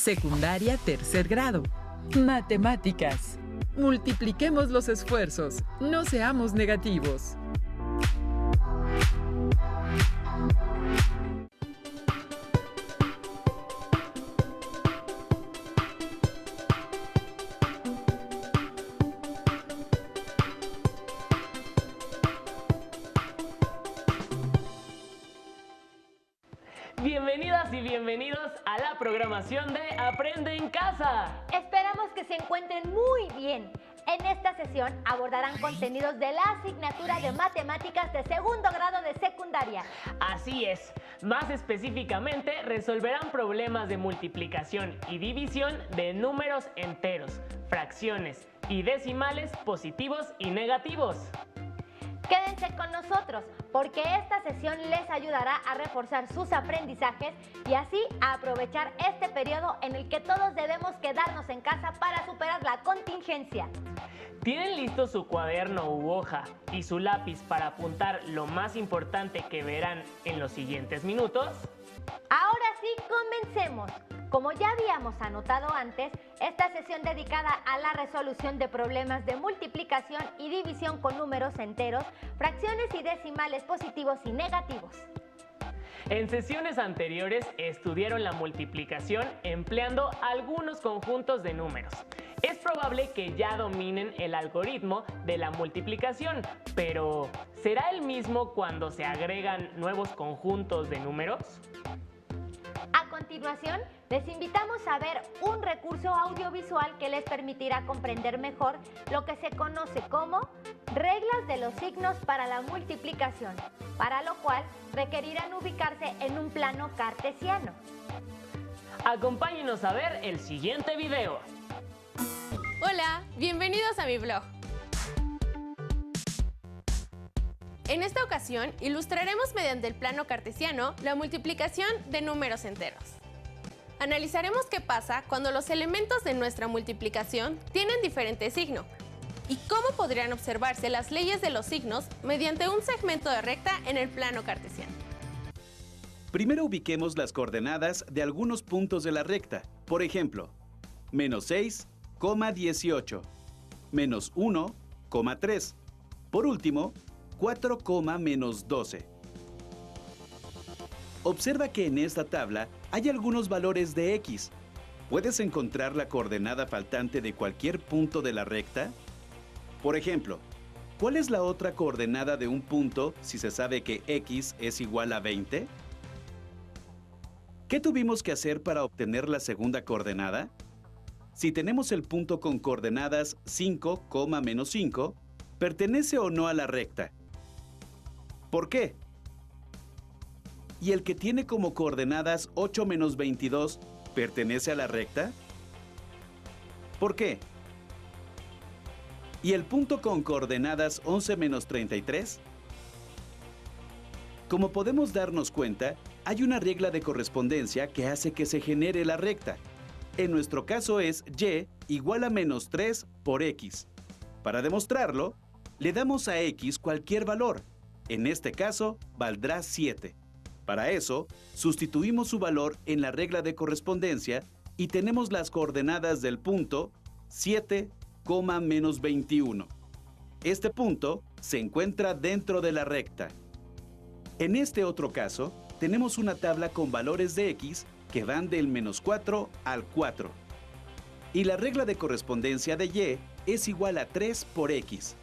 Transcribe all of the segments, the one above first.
Secundaria tercer grado. Matemáticas. Multipliquemos los esfuerzos, no seamos negativos. Bienvenidas y bienvenidos a la programación de Aprende en Casa. Esperamos que se encuentren muy bien. En esta sesión abordarán contenidos de la asignatura de matemáticas de segundo grado de secundaria. Así es, más específicamente resolverán problemas de multiplicación y división de números enteros, fracciones y decimales positivos y negativos. Quédense con nosotros porque esta sesión les ayudará a reforzar sus aprendizajes y así a aprovechar este periodo en el que todos debemos quedarnos en casa para superar la contingencia. ¿Tienen listo su cuaderno u hoja y su lápiz para apuntar lo más importante que verán en los siguientes minutos? Ahora sí, comencemos. Como ya habíamos anotado antes, esta sesión dedicada a la resolución de problemas de multiplicación y división con números enteros, fracciones y decimales positivos y negativos. En sesiones anteriores estudiaron la multiplicación empleando algunos conjuntos de números. Es probable que ya dominen el algoritmo de la multiplicación, pero ¿será el mismo cuando se agregan nuevos conjuntos de números? A continuación, les invitamos a ver un recurso audiovisual que les permitirá comprender mejor lo que se conoce como reglas de los signos para la multiplicación, para lo cual requerirán ubicarse en un plano cartesiano. Acompáñenos a ver el siguiente video. Hola, bienvenidos a mi blog. En esta ocasión, ilustraremos mediante el plano cartesiano la multiplicación de números enteros. Analizaremos qué pasa cuando los elementos de nuestra multiplicación tienen diferente signo y cómo podrían observarse las leyes de los signos mediante un segmento de recta en el plano cartesiano. Primero ubiquemos las coordenadas de algunos puntos de la recta. Por ejemplo, menos 6, 18, menos 1, 3. Por último, 4, menos 12. Observa que en esta tabla hay algunos valores de x. ¿Puedes encontrar la coordenada faltante de cualquier punto de la recta? Por ejemplo, ¿cuál es la otra coordenada de un punto si se sabe que x es igual a 20? ¿Qué tuvimos que hacer para obtener la segunda coordenada? Si tenemos el punto con coordenadas 5, menos 5, ¿pertenece o no a la recta? ¿Por qué? ¿Y el que tiene como coordenadas 8 menos 22 pertenece a la recta? ¿Por qué? ¿Y el punto con coordenadas 11 menos 33? Como podemos darnos cuenta, hay una regla de correspondencia que hace que se genere la recta. En nuestro caso es y igual a menos 3 por x. Para demostrarlo, le damos a x cualquier valor. En este caso, valdrá 7. Para eso, sustituimos su valor en la regla de correspondencia y tenemos las coordenadas del punto 7, menos 21. Este punto se encuentra dentro de la recta. En este otro caso, tenemos una tabla con valores de x que van del menos 4 al 4. Y la regla de correspondencia de y es igual a 3 por x.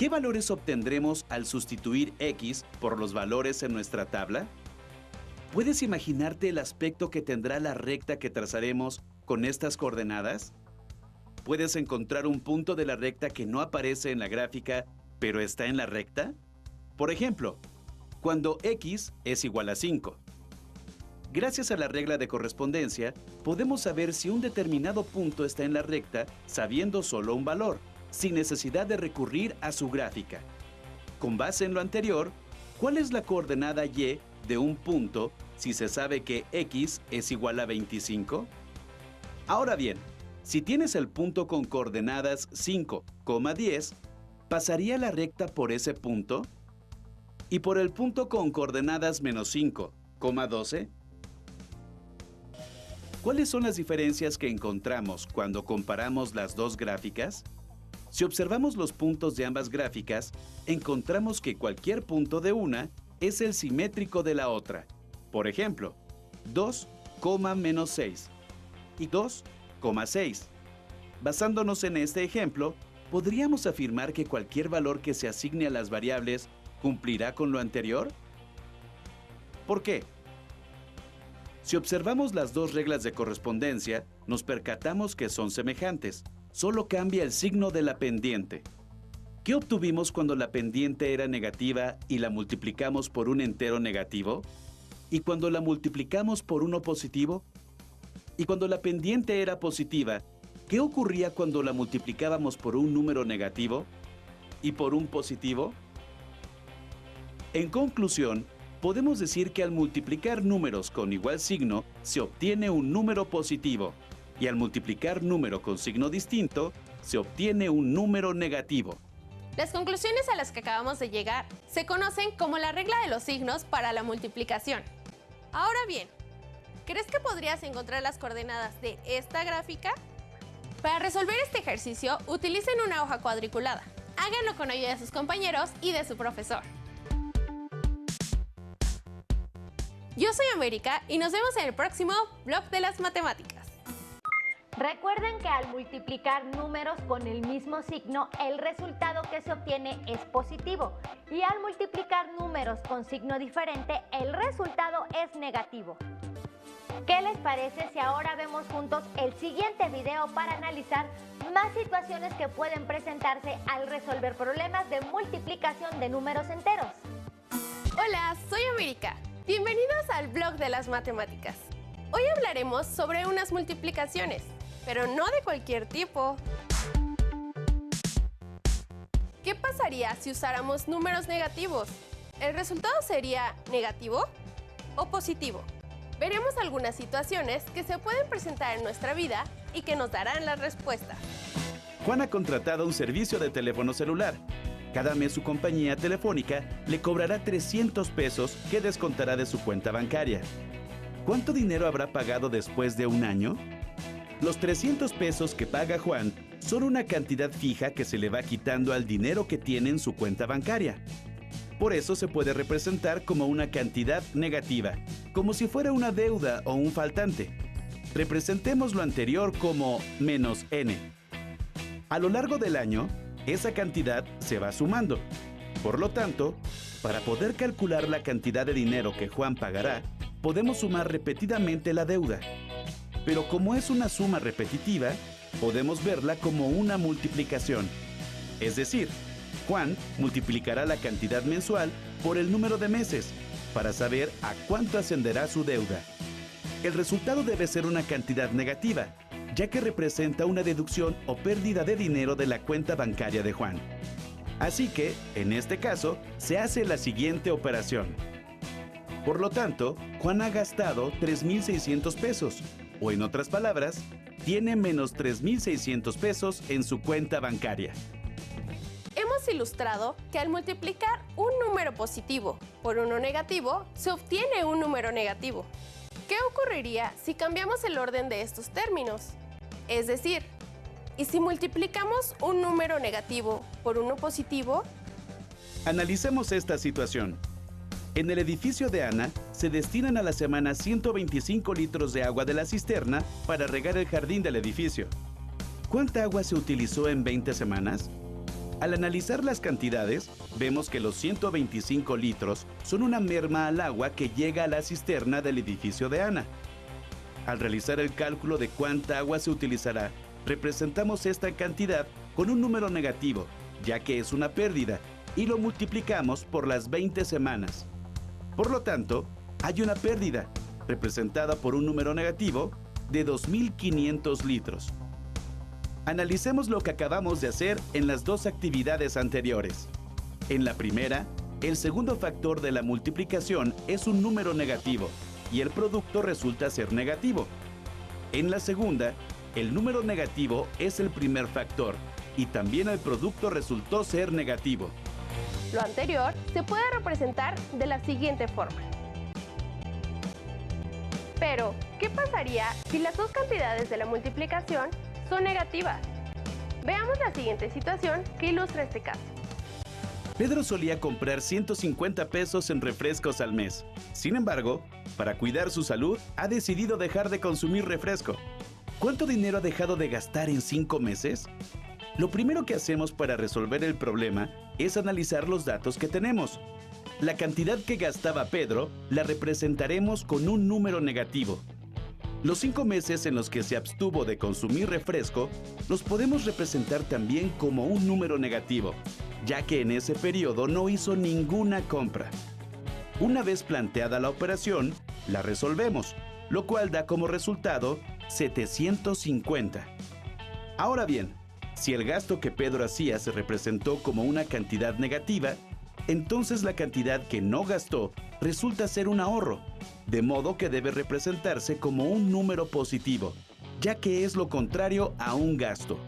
¿Qué valores obtendremos al sustituir x por los valores en nuestra tabla? ¿Puedes imaginarte el aspecto que tendrá la recta que trazaremos con estas coordenadas? ¿Puedes encontrar un punto de la recta que no aparece en la gráfica, pero está en la recta? Por ejemplo, cuando x es igual a 5. Gracias a la regla de correspondencia, podemos saber si un determinado punto está en la recta sabiendo solo un valor, sin necesidad de recurrir a su gráfica. Con base en lo anterior, ¿cuál es la coordenada y de un punto si se sabe que x es igual a 25? Ahora bien, si tienes el punto con coordenadas 5, 10, ¿pasaría la recta por ese punto? ¿Y por el punto con coordenadas menos 5, 12? ¿Cuáles son las diferencias que encontramos cuando comparamos las dos gráficas? Si observamos los puntos de ambas gráficas, encontramos que cualquier punto de una es el simétrico de la otra. Por ejemplo, 2, menos 6 y 2,6. Basándonos en este ejemplo, ¿podríamos afirmar que cualquier valor que se asigne a las variables cumplirá con lo anterior? ¿Por qué? Si observamos las dos reglas de correspondencia, nos percatamos que son semejantes, solo cambia el signo de la pendiente. ¿Qué obtuvimos cuando la pendiente era negativa y la multiplicamos por un entero negativo? ¿Y cuando la multiplicamos por uno positivo? ¿Y cuando la pendiente era positiva, qué ocurría cuando la multiplicábamos por un número negativo y por un positivo? En conclusión, podemos decir que al multiplicar números con igual signo, se obtiene un número positivo, y al multiplicar número con signo distinto, se obtiene un número negativo. Las conclusiones a las que acabamos de llegar se conocen como la regla de los signos para la multiplicación. Ahora bien, ¿crees que podrías encontrar las coordenadas de esta gráfica? Para resolver este ejercicio, utilicen una hoja cuadriculada. Háganlo con ayuda de sus compañeros y de su profesor. Yo soy América y nos vemos en el próximo Blog de las Matemáticas. Recuerden que al multiplicar números con el mismo signo, el resultado que se obtiene es positivo. Y al multiplicar números con signo diferente, el resultado es negativo. ¿Qué les parece si ahora vemos juntos el siguiente video para analizar más situaciones que pueden presentarse al resolver problemas de multiplicación de números enteros? Hola, soy América. Bienvenidos al Blog de las Matemáticas. Hoy hablaremos sobre unas multiplicaciones, pero no de cualquier tipo. ¿Qué pasaría si usáramos números negativos? ¿El resultado sería negativo o positivo? Veremos algunas situaciones que se pueden presentar en nuestra vida y que nos darán la respuesta. Juan ha contratado un servicio de teléfono celular. Cada mes su compañía telefónica le cobrará 300 pesos que descontará de su cuenta bancaria. ¿Cuánto dinero habrá pagado después de un año? Los 300 pesos que paga Juan son una cantidad fija que se le va quitando al dinero que tiene en su cuenta bancaria. Por eso se puede representar como una cantidad negativa, como si fuera una deuda o un faltante. Representemos lo anterior como menos n. A lo largo del año, esa cantidad se va sumando. Por lo tanto, para poder calcular la cantidad de dinero que Juan pagará, podemos sumar repetidamente la deuda. Pero como es una suma repetitiva, podemos verla como una multiplicación. Es decir, Juan multiplicará la cantidad mensual por el número de meses para saber a cuánto ascenderá su deuda. El resultado debe ser una cantidad negativa, ya que representa una deducción o pérdida de dinero de la cuenta bancaria de Juan. Así que, en este caso, se hace la siguiente operación. Por lo tanto, Juan ha gastado 3,600 pesos, o en otras palabras, tiene menos 3,600 pesos en su cuenta bancaria. Hemos ilustrado que al multiplicar un número positivo por uno negativo, se obtiene un número negativo. ¿Qué ocurriría si cambiamos el orden de estos términos? Es decir, ¿y si multiplicamos un número negativo por uno positivo? Analicemos esta situación. En el edificio de Ana, se destinan a la semana 125 litros de agua de la cisterna para regar el jardín del edificio. ¿Cuánta agua se utilizó en 20 semanas? Al analizar las cantidades, vemos que los 125 litros son una merma al agua que llega a la cisterna del edificio de Ana. Al realizar el cálculo de cuánta agua se utilizará, representamos esta cantidad con un número negativo, ya que es una pérdida, y lo multiplicamos por las 20 semanas. Por lo tanto, hay una pérdida, representada por un número negativo, de 2,500 litros. Analicemos lo que acabamos de hacer en las dos actividades anteriores. En la primera, el segundo factor de la multiplicación es un número negativo y el producto resulta ser negativo. En la segunda, el número negativo es el primer factor y también el producto resultó ser negativo. Lo anterior se puede representar de la siguiente forma. Pero, ¿qué pasaría si las dos cantidades de la multiplicación son negativas? Veamos la siguiente situación que ilustra este caso. Pedro solía comprar 150 pesos en refrescos al mes. Sin embargo, para cuidar su salud, ha decidido dejar de consumir refresco. ¿Cuánto dinero ha dejado de gastar en 5 meses? Lo primero que hacemos para resolver el problema es analizar los datos que tenemos. La cantidad que gastaba Pedro la representaremos con un número negativo. Los 5 meses en los que se abstuvo de consumir refresco los podemos representar también como un número negativo, ya que en ese periodo no hizo ninguna compra. Una vez planteada la operación, la resolvemos, lo cual da como resultado 750. Ahora bien, si el gasto que Pedro hacía se representó como una cantidad negativa, entonces la cantidad que no gastó resulta ser un ahorro, de modo que debe representarse como un número positivo, ya que es lo contrario a un gasto.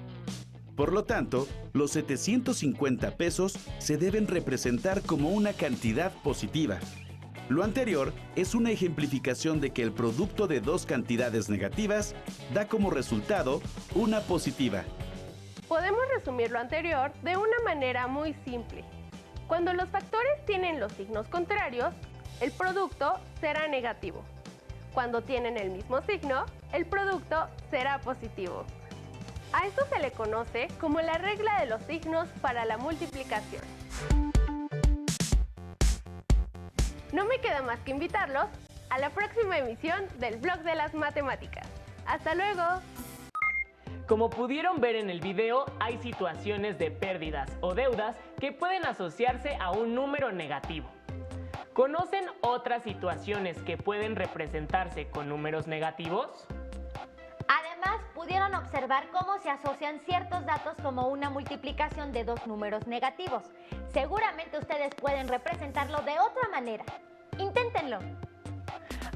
Por lo tanto, los 750 pesos se deben representar como una cantidad positiva. Lo anterior es una ejemplificación de que el producto de dos cantidades negativas da como resultado una positiva. Podemos resumir lo anterior de una manera muy simple. Cuando los factores tienen los signos contrarios, el producto será negativo. Cuando tienen el mismo signo, el producto será positivo. A esto se le conoce como la regla de los signos para la multiplicación. No me queda más que invitarlos a la próxima emisión del Blog de las Matemáticas. ¡Hasta luego! Como pudieron ver en el video, hay situaciones de pérdidas o deudas que pueden asociarse a un número negativo. ¿Conocen otras situaciones que pueden representarse con números negativos? Además, pudieron observar cómo se asocian ciertos datos como una multiplicación de dos números negativos. Seguramente ustedes pueden representarlo de otra manera. Inténtenlo.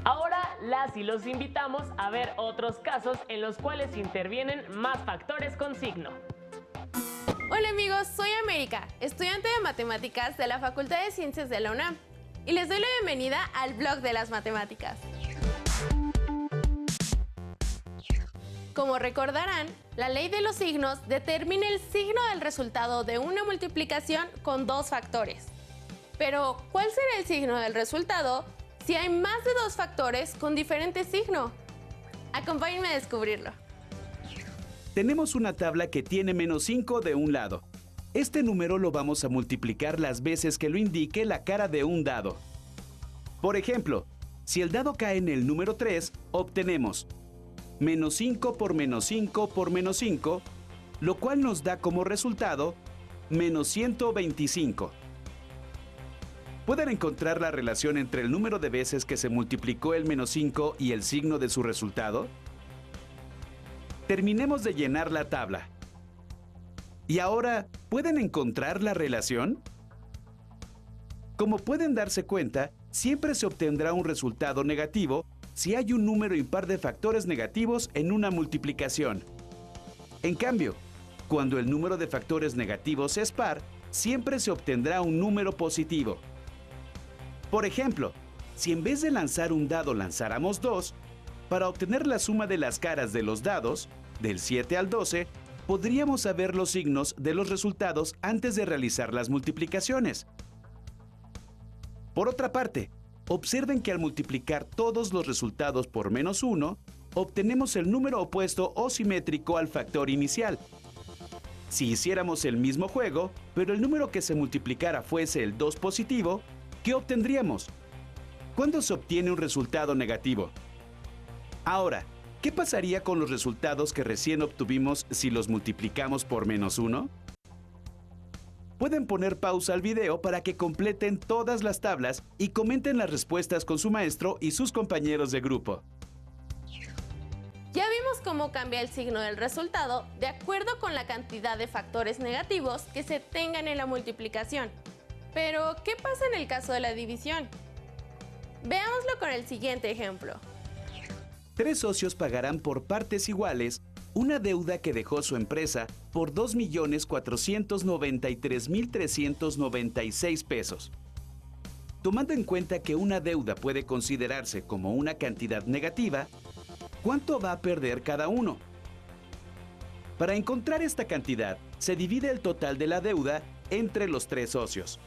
Ahora las y los invitamos a ver otros casos en los cuales intervienen más factores con signo. Hola amigos, soy América, estudiante de Matemáticas de la Facultad de Ciencias de la UNAM, y les doy la bienvenida al Blog de las Matemáticas. Como recordarán, la ley de los signos determina el signo del resultado de una multiplicación con dos factores. Pero, ¿cuál será el signo del resultado si hay más de dos factores con diferente signo? Acompáñenme a descubrirlo. Tenemos una tabla que tiene -5 de un lado. Este número lo vamos a multiplicar las veces que lo indique la cara de un dado. Por ejemplo, si el dado cae en el número 3, obtenemos -5 por -5 por -5, lo cual nos da como resultado -125. ¿Pueden encontrar la relación entre el número de veces que se multiplicó el -5 y el signo de su resultado? Terminemos de llenar la tabla. ¿Y ahora pueden encontrar la relación? Como pueden darse cuenta, siempre se obtendrá un resultado negativo si hay un número impar de factores negativos en una multiplicación. En cambio, cuando el número de factores negativos es par, siempre se obtendrá un número positivo. Por ejemplo, si en vez de lanzar un dado lanzáramos 2, para obtener la suma de las caras de los dados, del 7 al 12, podríamos saber los signos de los resultados antes de realizar las multiplicaciones. Por otra parte, observen que al multiplicar todos los resultados por -1, obtenemos el número opuesto o simétrico al factor inicial. Si hiciéramos el mismo juego, pero el número que se multiplicara fuese el 2 positivo, ¿qué obtendríamos? ¿Cuándo se obtiene un resultado negativo? Ahora, ¿qué pasaría con los resultados que recién obtuvimos si los multiplicamos por -1? Pueden poner pausa al video para que completen todas las tablas y comenten las respuestas con su maestro y sus compañeros de grupo. Ya vimos cómo cambia el signo del resultado de acuerdo con la cantidad de factores negativos que se tengan en la multiplicación. Pero, ¿qué pasa en el caso de la división? Veámoslo con el siguiente ejemplo. 3 socios pagarán por partes iguales una deuda que dejó su empresa por 2.493.396 pesos. Tomando en cuenta que una deuda puede considerarse como una cantidad negativa, ¿cuánto va a perder cada uno? Para encontrar esta cantidad, se divide el total de la deuda entre los 3 socios.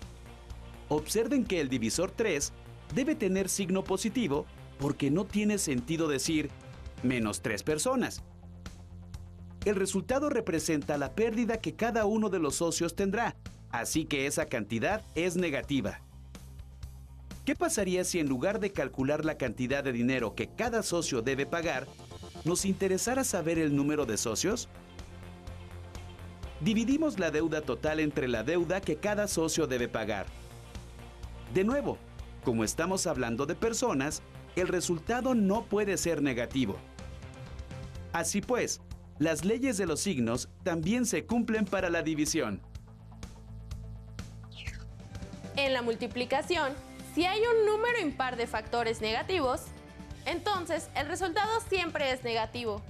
Observen que el divisor 3 debe tener signo positivo porque no tiene sentido decir menos 3 personas. El resultado representa la pérdida que cada uno de los socios tendrá, así que esa cantidad es negativa. ¿Qué pasaría si en lugar de calcular la cantidad de dinero que cada socio debe pagar, nos interesara saber el número de socios? Dividimos la deuda total entre la deuda que cada socio debe pagar. De nuevo, como estamos hablando de personas, el resultado no puede ser negativo. Así pues, las leyes de los signos también se cumplen para la división. En la multiplicación, si hay un número impar de factores negativos, entonces el resultado siempre es negativo.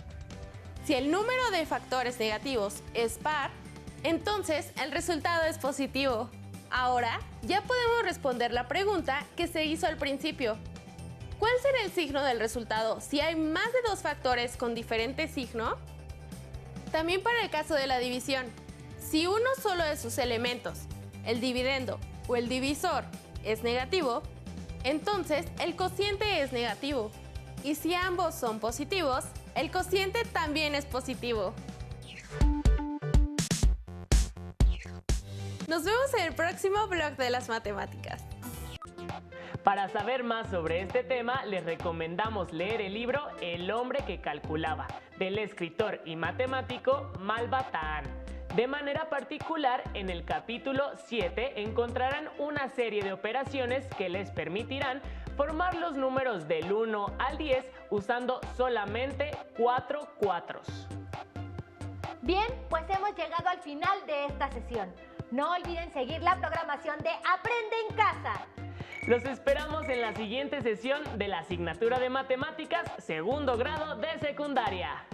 Si el número de factores negativos es par, entonces el resultado es positivo. Ahora ya podemos responder la pregunta que se hizo al principio. ¿Cuál será el signo del resultado si hay más de 2 factores con diferente signo? También para el caso de la división, si uno solo de sus elementos, el dividendo o el divisor, es negativo, entonces el cociente es negativo. Y si ambos son positivos, el cociente también es positivo. Nos vemos en el próximo blog de las matemáticas. Para saber más sobre este tema, les recomendamos leer el libro El hombre que calculaba, del escritor y matemático Malva Tahan. De manera particular, en el capítulo 7 encontrarán una serie de operaciones que les permitirán formar los números del 1 al 10 usando solamente 4 cuatros. Bien, pues hemos llegado al final de esta sesión. No olviden seguir la programación de Aprende en Casa. Los esperamos en la siguiente sesión de la asignatura de Matemáticas, segundo grado de secundaria.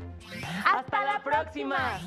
¡Hasta la próxima!